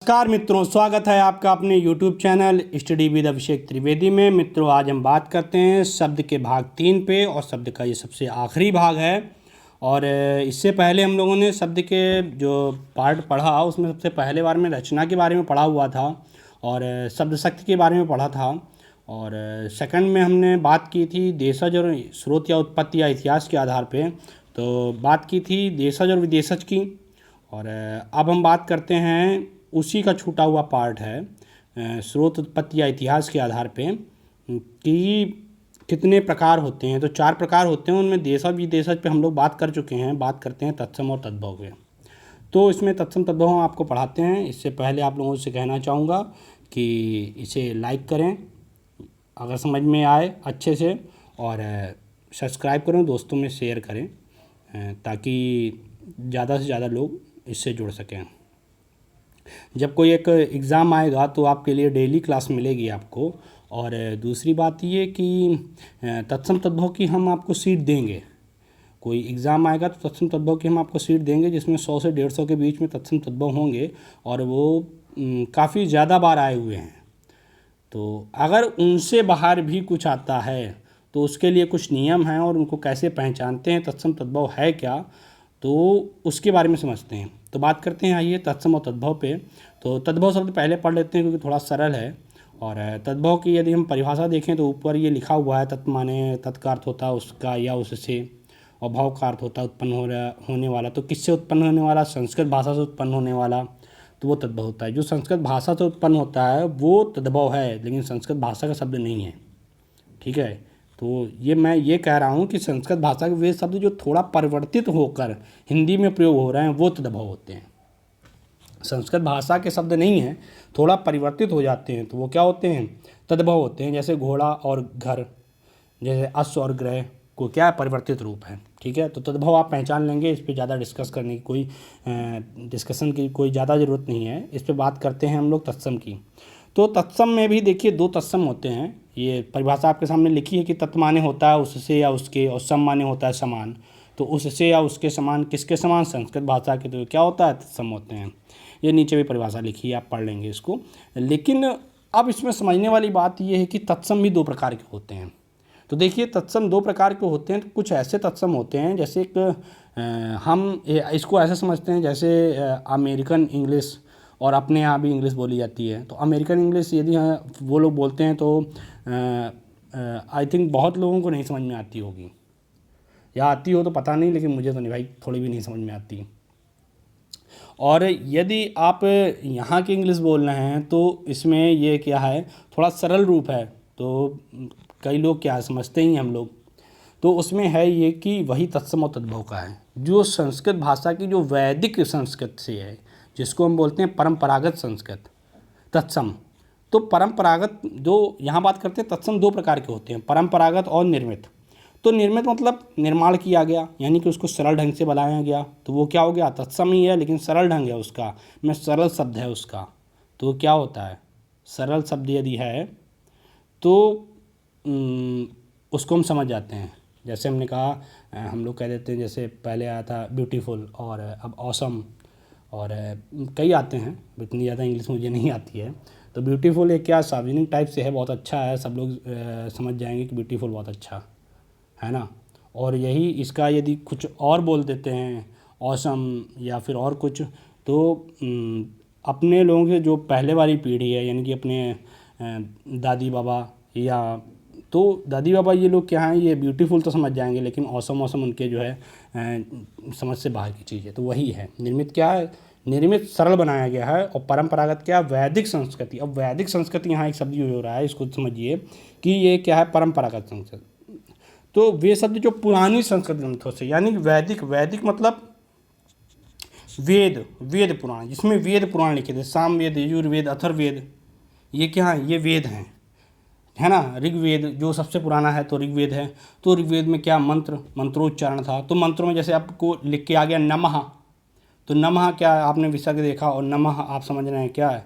नमस्कार मित्रों, स्वागत है आपका अपने YouTube चैनल स्टडी विद अभिषेक त्रिवेदी में। मित्रों, आज हम बात करते हैं शब्द के भाग 3 पे और शब्द का ये सबसे आखिरी भाग है। और इससे पहले हम लोगों ने शब्द के जो पार्ट पढ़ा उसमें सबसे पहले बार में रचना के बारे में पढ़ा हुआ था और शब्द शक्ति के बारे में पढ़ा था। और सेकंड में हमने बात की थी देशज और स्रोत या उत्पत्ति या इतिहास के आधार पे, तो बात की थी देशज और विदेशज की। और अब हम बात करते हैं, उसी का छूटा हुआ पार्ट है स्रोत उत्पत्ति या इतिहास के आधार पे कि कितने प्रकार होते हैं। तो 4 प्रकार होते हैं, उनमें देश और विदेशज पे हम लोग बात कर चुके हैं। बात करते हैं तत्सम और तद्भव पे। तो इसमें तत्सम तद्भव हम आपको पढ़ाते हैं। इससे पहले आप लोगों से कहना चाहूँगा कि इसे लाइक करें अगर समझ में आए अच्छे से, और सब्सक्राइब करें, दोस्तों में शेयर करें ताकि ज़्यादा से ज़्यादा लोग इससे जुड़ सकें। जब कोई एक एग्ज़ाम आएगा तो आपके लिए डेली क्लास मिलेगी आपको। और दूसरी बात ये कि तत्सम तद्भव की हम आपको सीट देंगे। कोई एग्ज़ाम आएगा तो तत्सम तद्भव की हम आपको सीट देंगे जिसमें 100 से 150 के बीच में तत्सम तद्भव होंगे और वो काफ़ी ज़्यादा बार आए हुए हैं। तो अगर उनसे बाहर भी कुछ आता है तो उसके लिए कुछ नियम हैं और उनको कैसे पहचानते हैं, तत्सम तद्भव है क्या, तो उसके बारे में समझते हैं। तो बात करते हैं आइए तत्सम और तद्भव पे। तो तद्भव शब्द पहले पढ़ लेते हैं क्योंकि थोड़ा सरल है। और तद्भव की यदि हम परिभाषा देखें तो ऊपर ये लिखा हुआ है, तत् माने तत् का अर्थ होता है उसका या उससे, और भव का अर्थ होता है उत्पन्न होने वाला। तो किससे उत्पन्न होने वाला? संस्कृत भाषा से उत्पन्न होने वाला, तो वो तद्भव होता है। जो संस्कृत भाषा से उत्पन्न होता है वो तद्भव है, लेकिन संस्कृत भाषा का शब्द नहीं है। ठीक है, तो ये मैं ये कह रहा हूँ कि संस्कृत भाषा के वे शब्द जो थोड़ा परिवर्तित होकर हिंदी में प्रयोग हो रहे हैं वो तद्भव होते हैं। संस्कृत भाषा के शब्द नहीं हैं, थोड़ा परिवर्तित हो जाते हैं तो वो क्या होते हैं? तद्भव होते हैं। जैसे घोड़ा और घर, जैसे अश्व और ग्रह को क्या परिवर्तित रूप है। ठीक है, तो तद्भव आप पहचान लेंगे। इस पर ज़्यादा डिस्कस करने की कोई डिस्कशन की कोई ज़्यादा ज़रूरत नहीं है। इस पर बात करते हैं हम लोग तत्सम की। तो तत्सम में भी देखिए 2 तत्सम होते हैं। ये परिभाषा आपके सामने लिखी है कि तत् माने होता है उससे या उसके, और सम माने होता है समान। तो उससे या उसके समान किसके समान? संस्कृत भाषा के। तो क्या होता है? तत्सम होते हैं। ये नीचे भी परिभाषा लिखी है, आप पढ़ लेंगे इसको। लेकिन अब इसमें समझने वाली बात ये है कि तत्सम भी 2 प्रकार के होते हैं। तो देखिए तत्सम 2 प्रकार के होते हैं। तो कुछ ऐसे तत्सम होते हैं जैसे एक हम इसको ऐसे समझते हैं जैसे अमेरिकन इंग्लिश, और अपने यहाँ भी इंग्लिश बोली जाती है। तो अमेरिकन इंग्लिश यदि वो लोग बोलते हैं तो आई थिंक बहुत लोगों को नहीं समझ में आती होगी, या आती हो तो पता नहीं, लेकिन मुझे तो नहीं भाई, थोड़ी भी नहीं समझ में आती। और यदि आप यहाँ की इंग्लिश बोल रहे हैं तो इसमें ये क्या है, थोड़ा सरल रूप है। तो कई लोग क्या समझते ही हम लोग, तो उसमें है ये कि वही तत्सम और तद्भव का है जो संस्कृत भाषा की जो वैदिक संस्कृत से है, जिसको हम बोलते हैं परंपरागत संस्कृत, तत्सम। तो परंपरागत जो यहाँ बात करते हैं, तत्सम 2 प्रकार के होते हैं, परंपरागत और निर्मित। तो निर्मित मतलब निर्माण किया गया, यानी कि उसको सरल ढंग से बनाया गया, तो वो क्या हो गया? तत्सम ही है, लेकिन सरल ढंग है उसका, में सरल शब्द है उसका। तो क्या होता है? सरल शब्द यदि है तो उसको हम समझ जाते हैं। जैसे हमने कहा, हम लोग कह देते हैं, जैसे पहले आया था ब्यूटीफुल और अब ऑसम, और कई आते हैं, इतनी ज़्यादा इंग्लिश मुझे नहीं आती है। तो ब्यूटीफुल एक क्या सार्वजनिक टाइप से है, बहुत अच्छा है, सब लोग समझ जाएंगे कि ब्यूटीफुल बहुत अच्छा है ना। और यही इसका यदि कुछ और बोल देते हैं, ऑसम या फिर और कुछ, तो अपने लोगों के जो पहले वाली पीढ़ी है, यानी कि अपने दादी बाबा, या तो दादी बाबा ये लोग क्या हैं, ये ब्यूटीफुल तो समझ जाएंगे, लेकिन ऑसम उनके जो है समझ से बाहर की चीज़ है। तो वही है निर्मित। क्या है? निर्मित सरल बनाया गया है। और परंपरागत क्या? वैदिक संस्कृति। अब वैदिक संस्कृति यहाँ एक शब्द यूज हो रहा है, इसको समझिए कि ये क्या है? परंपरागत संस्कृति। तो वे शब्द जो पुरानी संस्कृत ग्रंथों से, यानी वैदिक, वैदिक मतलब वेद, वेद पुराण, जिसमें वेद पुराण लिखे थे, सामवेद, यजुर्वेद, अथर्ववेद, ये क्या है? ये वेद हैं, है ना। ऋग्वेद जो सबसे पुराना है तो ऋग्वेद है। तो ऋग्वेद में क्या? मंत्रोच्चारण था। तो मंत्रों में जैसे आपको लिख के आ गया नमः, तो नमः क्या है? आपने विसर्ग देखा, और नमः आप समझ रहे हैं क्या है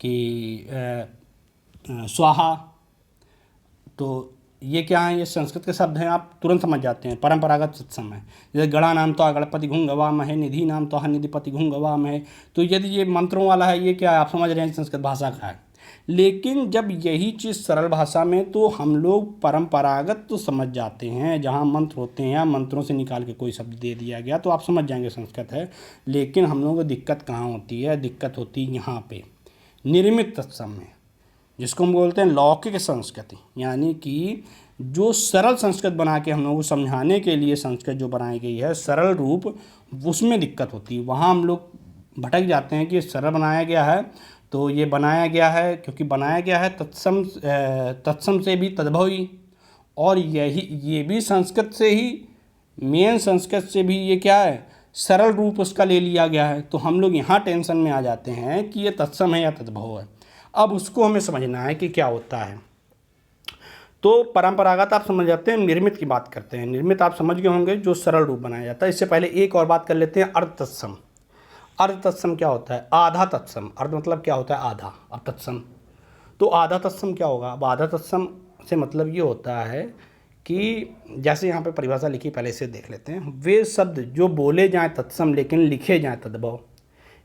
कि स्वाहा। तो ये क्या है, ये संस्कृत के शब्द हैं, आप तुरंत समझ जाते हैं। परंपरागत सत्सम है, जैसे गणा नाम तो गणपति घुंगवाम है, निधि नाम तो निधिपति घुंगवाम है। तो यदि ये मंत्रों वाला है, ये क्या है, आप समझ रहे हैं संस्कृत भाषा का है। लेकिन जब यही चीज़ सरल भाषा में, तो हम लोग परंपरागत तो समझ जाते हैं, जहाँ मंत्र होते हैं या मंत्रों से निकाल के कोई शब्द दे दिया गया तो आप समझ जाएंगे संस्कृत है। लेकिन हम लोगों को दिक्कत कहाँ होती है, दिक्कत होती है यहाँ पे निर्मित तत्सम में, जिसको हम बोलते हैं लौकिक संस्कृति, यानी कि जो सरल संस्कृत बना के हम लोगों को समझाने के लिए संस्कृत जो बनाई गई है सरल रूप, उसमें दिक्कत होती है। वहाँ हम लोग भटक जाते हैं कि सरल बनाया गया है, तो ये बनाया गया है क्योंकि बनाया गया है तत्सम से भी तद्भवी, और ये भी संस्कृत से ही, मेन संस्कृत से भी ये क्या है, सरल रूप उसका ले लिया गया है। तो हम लोग यहाँ टेंशन में आ जाते हैं कि ये तत्सम है या तद्भव है। अब उसको हमें समझना है कि क्या होता है। तो परंपरागत आप समझ जाते हैं, निर्मित की बात करते हैं। निर्मित आप समझ गए होंगे, जो सरल रूप बनाया जाता है। इससे पहले एक और बात कर लेते हैं, अर्ध तत्सम। अर्ध तत्सम क्या होता है, आधा तत्सम। अर्ध मतलब क्या होता है, आधा, और तत्सम तो आधा तत्सम क्या होगा। अब आधा तत्सम से मतलब ये होता है कि जैसे यहाँ पे परिभाषा लिखी, पहले से देख लेते हैं। वे शब्द जो बोले जाएं तत्सम लेकिन लिखे जाएं तद्भव,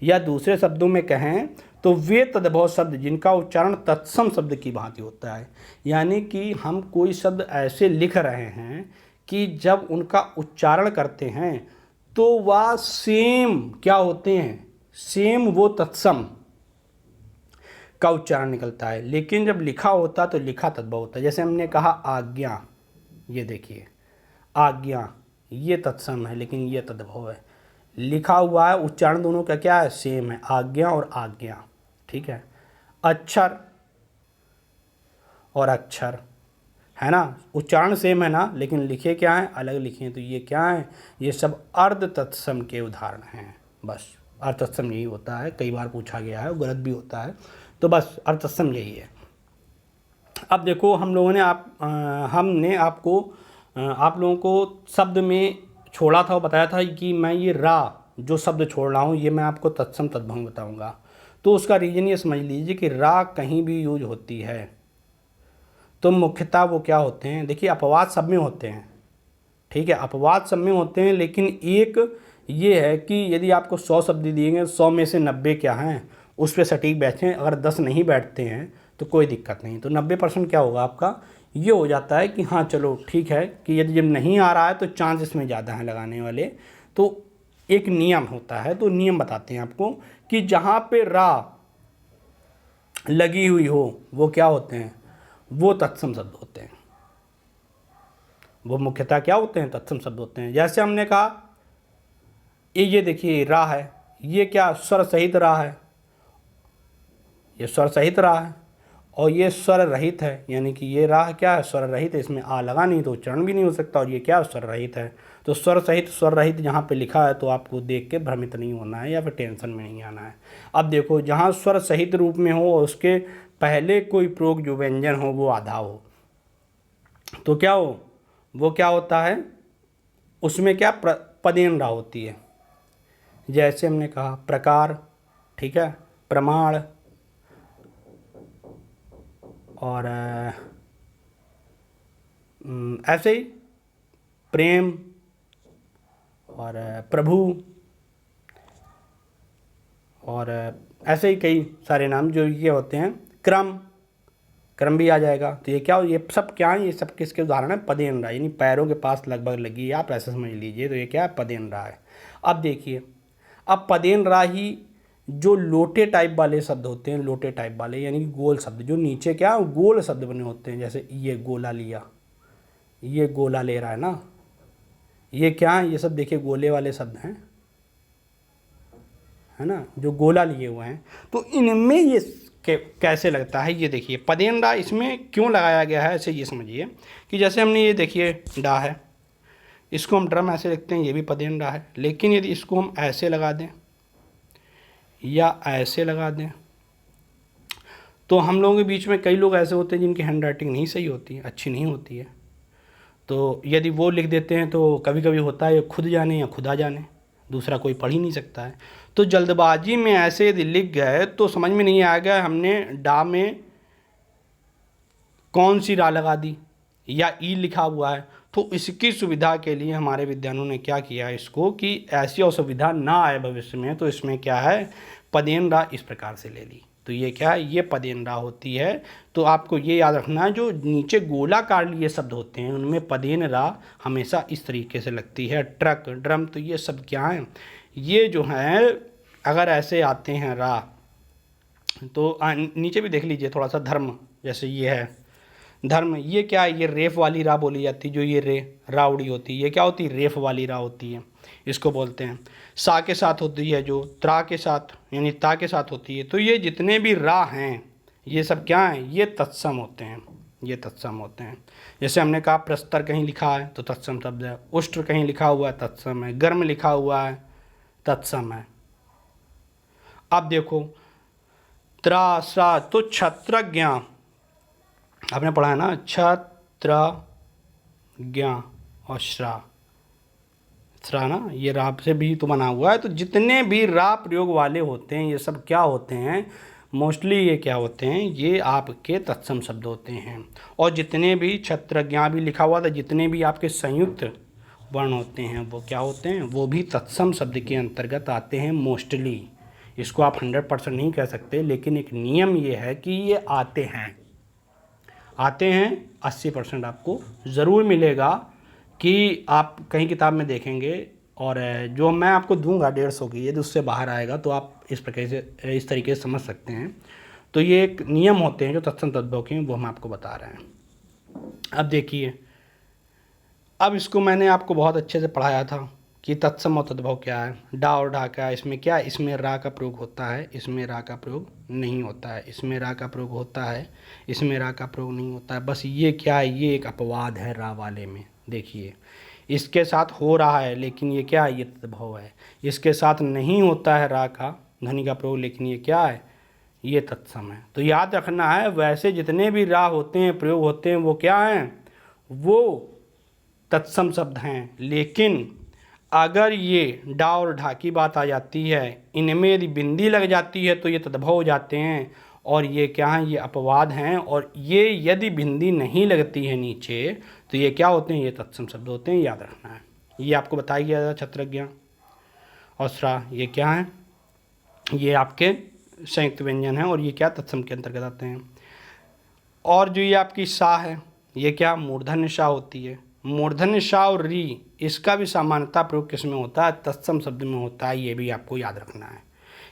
या दूसरे शब्दों में कहें तो वे तद्भव शब्द जिनका उच्चारण तत्सम शब्द की भांति होता है। यानी कि हम कोई शब्द ऐसे लिख रहे हैं कि जब उनका उच्चारण करते हैं तो वह सेम क्या होते हैं, सेम वो तत्सम का उच्चारण निकलता है। लेकिन जब लिखा होता तो लिखा तद्भव होता है। जैसे हमने कहा आज्ञा, ये देखिए आज्ञा, ये तत्सम है लेकिन ये तद्भव है। लिखा हुआ है, उच्चारण दोनों का क्या है, सेम है, आज्ञा और आज्ञा, ठीक है। अक्षर और अक्षर है ना, उच्चारण सेम है ना, लेकिन लिखे क्या हैं, अलग लिखे हैं। तो ये क्या है, ये सब अर्ध तत्सम के उदाहरण हैं। बस अर्ध तत्सम यही होता है, कई बार पूछा गया है, गलत भी होता है, तो बस अर्ध तत्सम यही है। अब देखो, हम लोगों ने हमने आपको आप लोगों को शब्द में छोड़ा था और बताया था कि मैं ये रा जो शब्द छोड़ रहा हूँ, ये मैं आपको तत्सम तद्भव बताऊँगा। तो उसका रीज़न ये समझ लीजिए कि रा कहीं भी यूज होती है तो मुख्यतः वो क्या होते हैं, देखिए अपवाद सब में होते हैं, ठीक है, अपवाद सब में होते हैं। लेकिन एक ये है कि यदि आपको 100 शब्द दिए गए, 100 में से 90 क्या हैं, उस पर सटीक बैठें। अगर 10 नहीं बैठते हैं तो कोई दिक्कत नहीं। तो 90% क्या होगा आपका, ये हो जाता है कि हाँ चलो ठीक है, कि यदि जब नहीं आ रहा है तो चांस इसमें ज़्यादा हैं लगाने वाले। तो एक नियम होता है, तो नियम बताते हैं आपको कि जहाँ पे रा लगी हुई हो वो क्या होते हैं, वो तत्सम शब्द होते हैं। वो मुख्यतः क्या होते हैं, तत्सम शब्द होते हैं। जैसे हमने कहा ये देखिए रा है, ये क्या स्वर सहित रा है, ये स्वर सहित रा है, और ये स्वर रहित है, यानी कि ये रा क्या है, स्वर रहित है, इसमें आ लगा नहीं तो उच्चारण भी नहीं हो सकता, और ये क्या स्वर रहित है। तो स्वर सहित स्वर रहित जहाँ पे लिखा है तो आपको देख के भ्रमित नहीं होना है या फिर टेंशन में नहीं आना है। अब देखो, जहाँ स्वर सहित रूप में हो और उसके पहले कोई प्रयोग जो व्यंजन हो वो आधा हो, तो क्या हो, वो क्या होता है, उसमें क्या पदेन रा होती है। जैसे हमने कहा प्रकार, ठीक है, प्रमाण, और ऐसे ही प्रेम और प्रभु, और ऐसे ही कई सारे नाम जो ये होते हैं। क्रम भी आ जाएगा। तो ये क्या, ये सब क्या है, ये सब किसके उदाहरण है, पदेन रा, यानी पैरों के पास लगभग लगी है, आप ऐसे समझ लीजिए। तो ये क्या है, पदेन रा है। अब देखिए, अब पदेन रा ही जो लोटे टाइप वाले शब्द होते हैं, लोटे टाइप वाले यानी कि गोल शब्द, जो नीचे क्या गोल शब्द बने होते हैं, जैसे ये गोला लिया, ये गोला ले रहा है ना, ये क्या है, ये सब देखिए गोले वाले शब्द हैं, है ना, जो गोला लिए हुए हैं। तो इनमें ये कैसे लगता है, ये देखिए पदेन रा इसमें क्यों लगाया गया है, ऐसे ये समझिए कि जैसे हमने ये देखिए डा है, इसको हम ड्रम ऐसे लिखते हैं, ये भी पदेन रा है। लेकिन यदि इसको हम ऐसे लगा दें या ऐसे लगा दें, तो हम लोगों के बीच में कई लोग ऐसे होते हैं जिनकी हैंड राइटिंग नहीं सही होती है, अच्छी नहीं होती है। तो यदि वो लिख देते हैं तो कभी कभी होता है खुद जाने या खुदा जाने, दूसरा कोई पढ़ ही नहीं सकता है। तो जल्दबाजी में ऐसे यदि लिख गए तो समझ में नहीं आ गया हमने डा में कौन सी रा लगा दी, या ई लिखा हुआ है, तो इसकी सुविधा के लिए हमारे विद्वानों ने क्या किया इसको कि ऐसी असुविधा ना आए भविष्य में, तो इसमें क्या है पदेन रा इस प्रकार से ले ली। तो ये क्या है, ये पदेन रा होती है। तो आपको ये याद रखना है, जो नीचे गोलाकार लिए शब्द होते हैं उनमें पदेन रा हमेशा इस तरीके से लगती है। ट्रक, ड्रम, तो ये सब क्या है, ये जो है अगर ऐसे आते हैं रा, तो नीचे भी देख लीजिए थोड़ा सा, धर्म जैसे ये है धर्म, ये क्या है, ये रेफ वाली रा बोली जाती है। जो ये रावड़ी होती है, ये क्या होती है, रेफ वाली रा होती है, इसको बोलते हैं। सा के साथ होती है, जो त्रा के साथ यानी ता के साथ होती है। तो ये जितने भी रा हैं ये सब क्या हैं, ये तत्सम होते हैं, ये तत्सम होते हैं। जैसे हमने कहा प्रस्तर कहीं लिखा है तो तत्सम शब्द है, उष्ट्र कहीं लिखा हुआ है तत्सम है, गर्म लिखा हुआ है तत्सम है। अब देखो त्रा सा, तो क्षत्रज्ञ आपने पढ़ा है ना, क्षत्रज्ञ और श्रा ना, ये रा से भी तो बना हुआ है। तो जितने भी रा प्रयोग वाले होते हैं ये सब क्या होते हैं, मोस्टली ये क्या होते हैं, ये आपके तत्सम शब्द होते हैं। और जितने भी क्षत्रज्ञ भी लिखा हुआ था, जितने भी आपके संयुक्त वर्ण होते हैं वो क्या होते हैं, वो भी तत्सम शब्द के अंतर्गत आते हैं मोस्टली। इसको आप 100% नहीं कह सकते, लेकिन एक नियम ये है कि ये आते हैं 80% आपको ज़रूर मिलेगा कि आप कहीं किताब में देखेंगे। और जो मैं आपको दूंगा 150 की, यदि उससे बाहर आएगा तो आप इस प्रकार से इस तरीके से समझ सकते हैं। तो ये एक नियम होते हैं जो तत्सम तद्भव के, वो हम आपको बता रहे हैं। अब देखिए, अब इसको मैंने आपको बहुत अच्छे से पढ़ाया था कि तत्सम और तद्भव क्या है। डा और ढा क्या है, इसमें क्या है, इसमें रा का प्रयोग होता है, इसमें रा का प्रयोग नहीं होता है, इसमें रा का प्रयोग होता है, इसमें रा का प्रयोग नहीं होता है। बस ये क्या है, ये एक अपवाद है रा वाले में। देखिए इसके साथ हो रहा है लेकिन ये क्या है, ये तद्भव है। इसके साथ नहीं होता है रा का ध्वनि का प्रयोग, लेकिन ये क्या है, ये तत्सम है। तो याद रखना है, वैसे जितने भी रा होते हैं प्रयोग होते हैं वो क्या हैं, वो तत्सम शब्द हैं। लेकिन अगर ये डा और ढा की बात आ जाती है, इनमें यदि बिंदी लग जाती है तो ये तद्भव हो जाते हैं, और ये क्या हैं, ये अपवाद हैं। और ये यदि बिंदी नहीं लगती है नीचे तो ये क्या होते हैं, ये तत्सम शब्द होते हैं, याद रखना है। ये आपको बताया गया था क्षत्रज्ञ और श्रा, ये क्या है, ये आपके संयुक्त व्यंजन हैं और ये क्या तत्सम के अंतर्गत आते हैं। और जो ये आपकी सा है, ये क्या मूर्धन्य सा होती है। मूर्धन्य सा और री, इसका भी सामान्यता प्रयोग किस में होता है, तत्सम शब्द में होता है। ये भी आपको याद रखना है।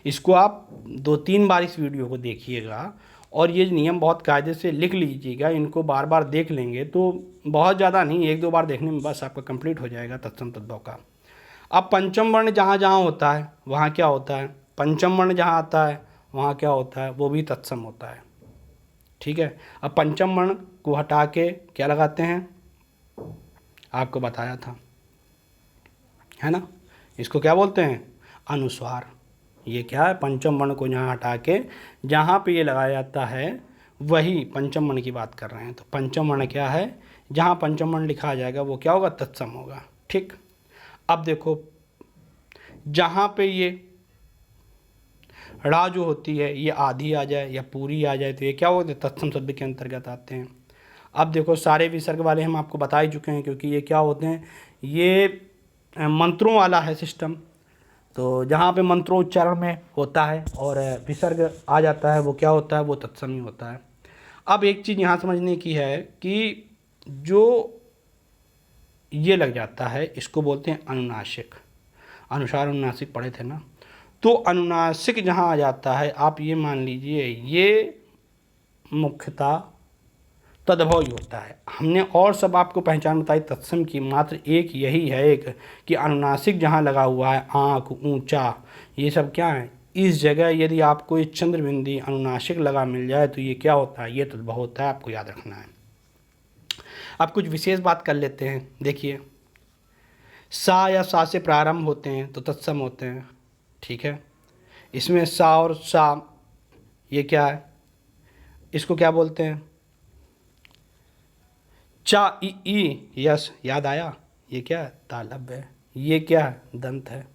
इसको आप 2-3 बार इस वीडियो को देखिएगा और ये नियम बहुत कायदे से लिख लीजिएगा। इनको बार बार देख लेंगे तो बहुत ज़्यादा नहीं, 1-2 बार देखने में बस आपका कंप्लीट हो जाएगा तत्सम तद्भव का। अब पंचम वर्ण जहाँ जहाँ होता है वहाँ क्या होता है, पंचम वर्ण जहाँ आता है वहाँ क्या होता है, वो भी तत्सम होता है। ठीक है। अब पंचम वर्ण को हटा के क्या लगाते हैं, आपको बताया था, है ना, इसको क्या बोलते हैं, अनुस्वार। ये क्या है, पंचम वर्ण को यहाँ हटा के जहाँ पे ये लगाया जाता है वही पंचम वर्ण की बात कर रहे हैं। तो पंचम वर्ण क्या है, जहाँ पंचम वर्ण लिखा जाएगा वो क्या होगा, तत्सम होगा। ठीक। अब देखो जहाँ पे ये ड़ा जो होती है ये आधी आ जाए या पूरी आ जाए तो ये क्या होगा, तत्सम शब्द के अंतर्गत आते हैं। अब देखो सारे विसर्ग वाले हम आपको बता ही चुके हैं, क्योंकि ये क्या होते हैं, ये मंत्रों वाला है सिस्टम। तो जहाँ पे मंत्रोच्चारण में होता है और विसर्ग आ जाता है वो क्या होता है, वो तत्सम ही होता है। अब एक चीज़ यहाँ समझने की है कि जो ये लग जाता है इसको बोलते हैं अनुनासिक। अनुसार अनुनासिक पढ़े थे ना, तो अनुनासिक जहाँ आ जाता है आप ये मान लीजिए ये मुख्यतः तद्भव ही होता है। हमने और सब आपको पहचान बताई तत्सम की, मात्र एक यही है एक कि अनुनासिक जहाँ लगा हुआ है, आँख, ऊंचा, ये सब क्या है, इस जगह यदि आपको इस चंद्र बिंदी अनुनासिक लगा मिल जाए तो ये क्या होता है, ये तद्भव होता है। आपको याद रखना है। अब कुछ विशेष बात कर लेते हैं। देखिए सा या सा से प्रारंभ होते हैं तो तत्सम होते हैं। ठीक है। इसमें सा और सा ये क्या है, इसको क्या बोलते हैं, चा ई यस, याद आया, ये क्या है, तालब है, ये क्या है, दंत है।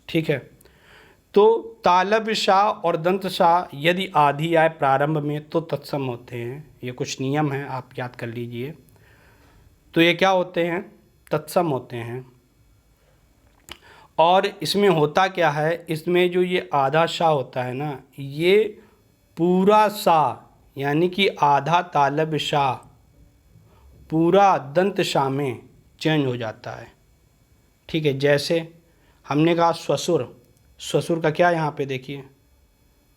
ठीक है। तो तालब शा और दंत शा यदि आधी आए प्रारंभ में तो तत्सम होते हैं। ये कुछ नियम हैं, आप याद कर लीजिए। तो ये क्या होते हैं, तत्सम होते हैं। और इसमें होता क्या है, इसमें जो ये आधा शा होता है ना, ये पूरा सा यानी कि आधा तालब शा पूरा दंत शा में चेंज हो जाता है। ठीक है, जैसे हमने कहा स्वसुर, स्वसुर का क्या यहाँ पे देखिए,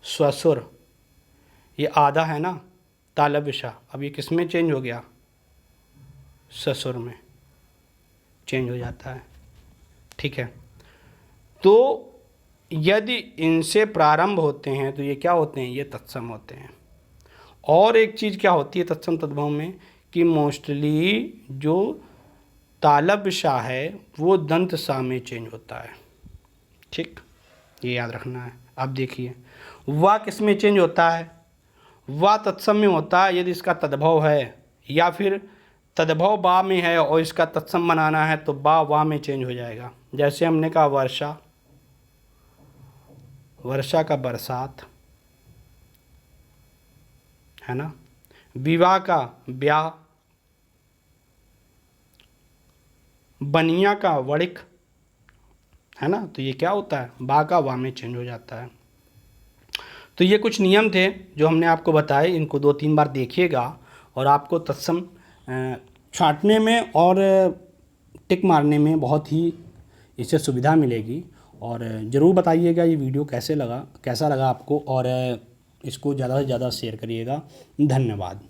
स्वसुर ये आधा है ना तालब शा, अब ये किस में चेंज हो गया, ससुर में चेंज हो जाता है। ठीक है, तो यदि इनसे प्रारंभ होते हैं तो ये क्या होते हैं, ये तत्सम होते हैं। और एक चीज़ क्या होती है तत्सम तद्भव में कि मोस्टली जो तालब शाह है वो दंत सा में चेंज होता है। ठीक, ये याद रखना है। अब देखिए वा किस में चेंज होता है, वा तत्सम में होता है यदि इसका तद्भव है, या फिर तद्भव बा में है और इसका तत्सम बनाना है तो बा वा में चेंज हो जाएगा। जैसे हमने कहा वर्षा, वर्षा का बरसात है ना, विवाह का ब्याह, बनिया का वणिक है ना, तो ये क्या होता है, बा का वा में चेंज हो जाता है। तो ये कुछ नियम थे जो हमने आपको बताए, इनको 2-3 बार देखिएगा और आपको तत्सम छांटने में और टिक मारने में बहुत ही इससे सुविधा मिलेगी। और ज़रूर बताइएगा ये वीडियो कैसा लगा आपको, और इसको ज़्यादा से ज़्यादा शेयर करिएगा। धन्यवाद।